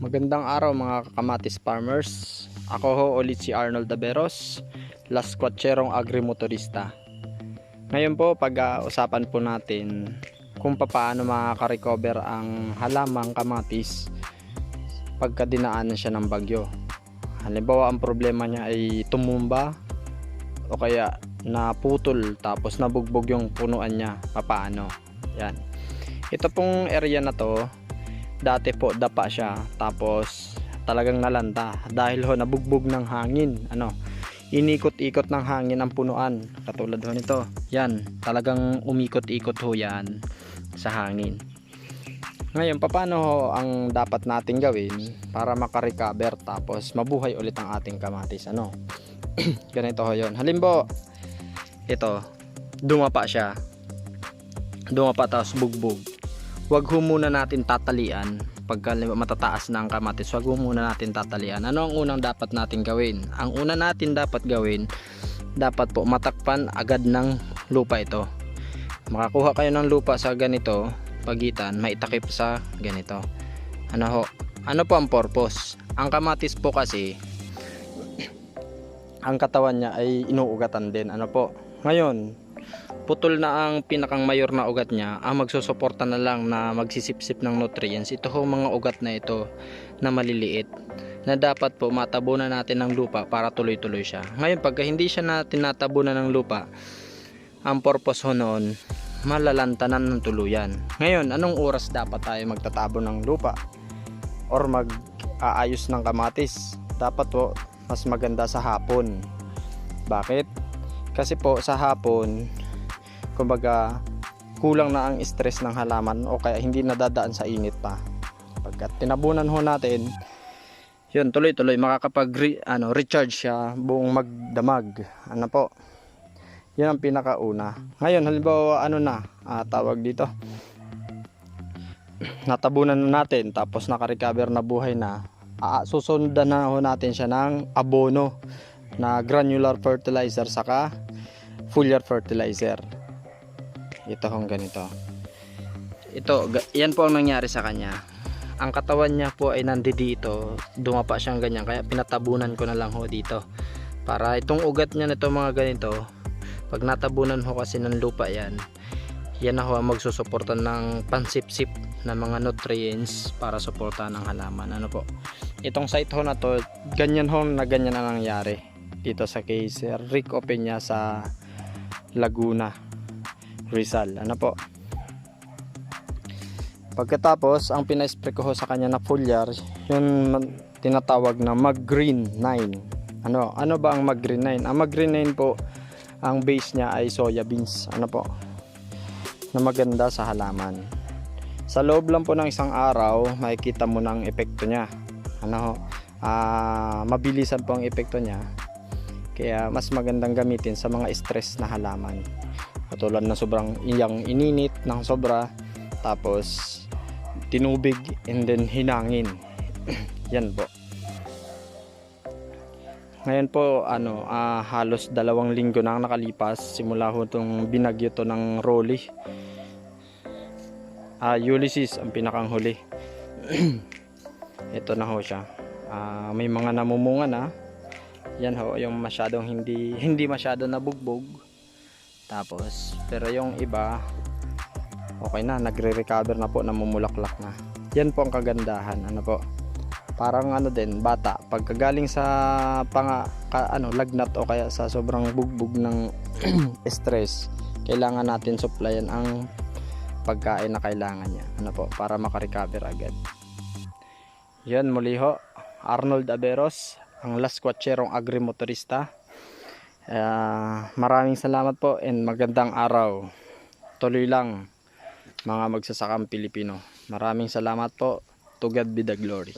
Magandang araw mga kakamatis farmers. Ako ho ulit si Arnold Daveros, Las Cuatcherong Agrimotorista. Ngayon po pag-uusapan po natin kung paano makaka-recover ang halamang kamatis pagka dinaanan siya ng bagyo. Halimbawa ang problema niya ay tumumba o kaya naputol tapos nabugbog yung punuan niya. Paano? Yan. Ito pong area na to, dati po dapa siya tapos talagang nalanta dahil ho nabugbog ng hangin, inikot-ikot ng hangin ang punuan katulad ho nito. Yan, talagang umikot-ikot ho yan sa hangin. Ngayon paano ho ang dapat natin gawin para makarecover tapos mabuhay ulit ang ating kamatis? Ganito ho yon. Halimbawa ito, dumapa tapos bugbog. Wag ho muna natin tatalian pagka matataas na ang kamatis. Wag ho muna natin tatalian. Ano ang unang dapat natin gawin? Ang una natin dapat gawin, dapat po matakpan agad ng lupa ito. Makakuha kayo ng lupa sa ganito pagitan, maitakip sa ganito. Ano po ang purpose? Ang kamatis po kasi ang katawan niya ay inuugatan din. Ngayon putol na ang pinakang mayor na ugat niya, ang magsusuporta na lang na magsisipsip ng nutrients. Ito ho mga ugat na ito na maliliit na dapat po matabunan natin ng lupa para tuloy-tuloy siya. Ngayon pagka hindi siya natin natabunan ng lupa, ang purpose ho noon, malalantanan ng tuluyan. Ngayon anong oras dapat tayo magtatabon ng lupa or mag-aayos ng kamatis? Dapat po mas maganda sa hapon. Bakit? Kasi po sa hapon, kumbaga kulang na ang stress ng halaman o kaya hindi nadadaan sa init pa. Pagkat tinabunan ho natin, yun tuloy-tuloy recharge siya buong magdamag. Yun ang pinakauna. Ngayon halimbawa tawag dito, natabunan na natin tapos naka-recover na buhay na, susundan na ho natin siya ng abono na granular fertilizer saka foliar fertilizer. Ito hong ganito. Yan po ang nangyari sa kanya. Ang katawan niya po ay nandito, dumapa siyang ganyan, kaya pinatabunan ko na lang ho dito. Para itong ugat niya nito mga ganito, pag natabunan ho kasi ng lupa yan na ho ang magsusuporta ng pansipsip na mga nutrients para suportahan ng halaman. Itong site ho na to, ganyan ang nangyari dito sa case Rick Opeña sa Laguna, Rizal. Pagkatapos ang pina-spray ko sa kanya na foliar, yung tinatawag na Mag-Green 9. Ano ba ang Mag-Green 9? Ang Mag-Green 9 po, ang base niya ay soya beans. Na maganda sa halaman. Sa loob lang po ng isang araw, makikita mo ng epekto niya. Mabilisan po ang epekto niya. Kaya mas magandang gamitin sa mga stress na halaman. Katulad na sobrang iyang ininit ng sobra, tapos tinubig and then hinangin. Yan po. Ngayon po halos 2 linggo na ang nakalipas simula ho itong binagyo to ng Rolly. Ulysses ang pinakang huli. Ito na ho siya. May mga namumunga na. Yan ho yung masyadong hindi masyado nabugbog. Tapos pero yung iba okay na, nagre-recover na po, namumulaklak na. Yan po ang kagandahan. Parang din bata pagkagaling sa lagnat o kaya sa sobrang bugbog ng stress, kailangan natin supplyan ang pagkain na kailangan niya para makarecover agad. Yan, muli ho, Arnold Daveros, ang Las Cuatcherong Agrimotorista. Maraming salamat po and magandang araw. Tuloy lang mga magsasakang Pilipino. Maraming salamat po. To God be the glory.